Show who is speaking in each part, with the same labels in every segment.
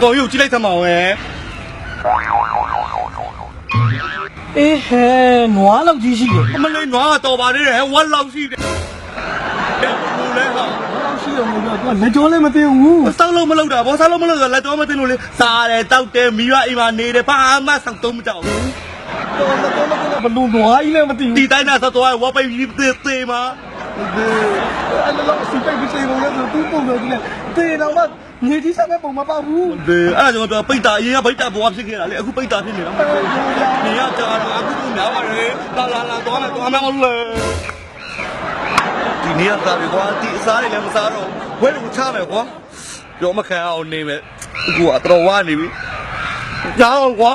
Speaker 1: ကောင်းရုပ်ကြည့်လိုက်သမောင်ရဲ့
Speaker 2: အေးဟဲနွားလောက်ကြီးရှိတယ်
Speaker 1: အမလေးနွားကတော့ပါသေးတယ်ဝက်လောက်ရှိတယ်ဘယ်လိုလဲဟာ
Speaker 2: ရှိတယ်မို့တော့လက်ကြောလည်းမသိဘူး
Speaker 1: စောက်လို့မလုပ်တာဘောစောက်လို့မလုပ်တာလက်တော့မသိလို့လေစားတယ်တောက်တယ်မိဘအိမ်မှာနေတယ်ဘာမှစောက်တော့မကြောက်ဘူး
Speaker 2: တော့ဘလူနွားကြီးလည်းမသိဘူး
Speaker 1: ဒီတိုင်းနဲ့ဆက်သွားဝါပိတ်ပြီးသေးမှာ
Speaker 2: အဲ့လိုစီပိတ်ပြီးသေးလို့လည်းသူ့ပုံစံကြီးနဲ့သေတော့မှမြေကြီးဆက်မဲ့ပုံမပေါ့ဘူး
Speaker 1: အဲ့ဒါကြောင့်တော့ပိတ်တာအရင်ကပိတ်တာဘွားဖြစ်ခဲ့တာလေအခုပိတ်တာဖြစ်နေတာနေရကြတာအခုကများပါတယ်လာသွားမယ်အောင်လေဒီနေ့ကစားပြီကွာဒီအစားတွေလည်းမစားတော့ဝဲလို့ချမယ်ကွာပြောမခံအောင်နေမယ်အခုကတော့ဝါနေပြီကြောင်းကွာ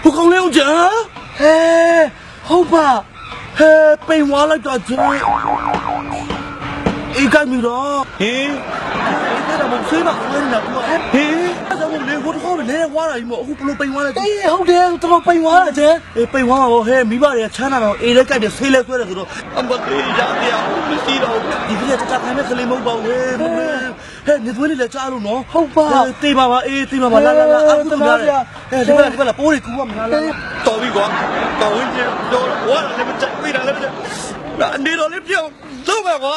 Speaker 1: ဟိုကောင်လေးအောင်ကြာဟဲဟုတ်ပါဟဲပိန်ဝါလိုက်တော့ကျအေးကမြူတော့ဟင်းအဲ့ဒါမဆေးပါခွဲနေတာကွာဟင်းအဲ့ဒါမလေဟိုတော့လေဝါလာကြီးမအခုဘလို့ပိန်ဝါလဲ
Speaker 2: အေးဟုတ်တယ်တော်ပိန်ဝါလာကျ
Speaker 1: အေးပိန်ဝါပါဟဲမိဘတွေကချမ်းသာတော့အေးလည်းကြိုက်တယ်ဆေးလည်းခွဲတယ်ဆိုတော့အမလေးရပြအောင်မရှိတော့ဒီကလေးတခြားခိုင်းမဲ့ကလေးမဟုတ်ပါဘူးဟဲနေသွေးလေးလည်းကြားလို့နော်
Speaker 2: ဟုတ်ပါ
Speaker 1: တေးပါပါအေးတေးပါပါလာအခုတော့ဟဲဒီမှာပိုးတွေကူမမလားတော်ပြီကွာတော်ဝင်ကြတော့ဝါလည်းမကြိုက်သေးတာလည်းနေတော့လေးပြောင်းလုံးပါကွာ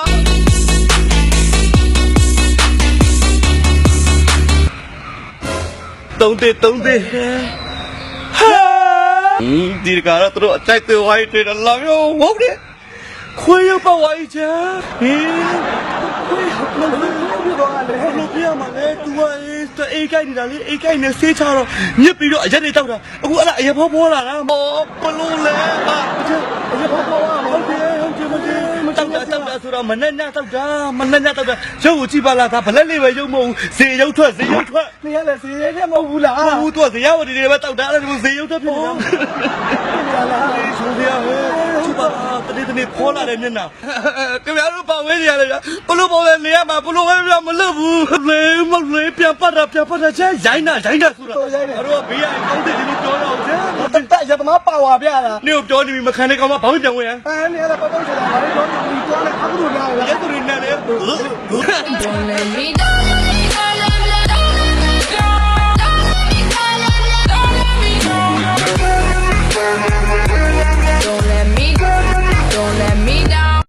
Speaker 1: တုံးတေဟာဒီကတော့သူတို့အကြိုက်သေးဝိုင်းတွေ့တယ်လာရောဟုတ်တယ်ခွေးရပါဝိုင်းချာဟင်းခွေးဟုတ်လို့လို့ပြရမှာလေသူကအေးကိုက်နေတာလေအေးကိုက်နေဆေးချတော့ညစ်ပြီးတော့အရက်တွေတောက်တာအခုအဲ့ဒါအရက်ဖောပေါ်လာတာမောဘလို့လဲဟာအရက်ဖောပေါ်လာဟုတ်တယ်တောက်တာဆိုတော့မနဲ့ညတောက်တာမနဲ့ညတောက်တာရုပ်ကိုကြည့်ပါလားဒါဗလက်လေးပဲရုပ်မဟုတ်ဘူးဇေရုပ်ထွက်
Speaker 2: နေရလေဇေရဲမဟုတ်ဘူးလား
Speaker 1: မဟုတ်တော့ဇေယဝတီတွေပဲတောက်တာအဲ့ဒါဇေရုပ်ထွက်ဖြစ်နေတာဆိုရဟဲ့ချူပါတနေ့ခေါ်လာတယ်မျက်နှာခင်ဗျားတို့ပါဝဲနေရတယ်ဘလို့ပေါ်လဲနေရမှာဘလို့ဝဲမလုပ်ဘူးမလေးပြန်ပတ်တာချဲရိုင်းတာဆိုတော့အဲ့တော့ဘေးကကောင်းတယ်ဒီလိုပြောတော့ကျ
Speaker 2: တက်ရသမားပါဝါပြတာ
Speaker 1: နေကိုပြောနေပြီမခံနေကောင်မဘာမှပြန်ဝင်ရ
Speaker 2: နေရတာပေါ့ချတာဘာလို့ပြောနေလဲအခုလိုများ
Speaker 1: ရက်သူတွေနဲ့လေ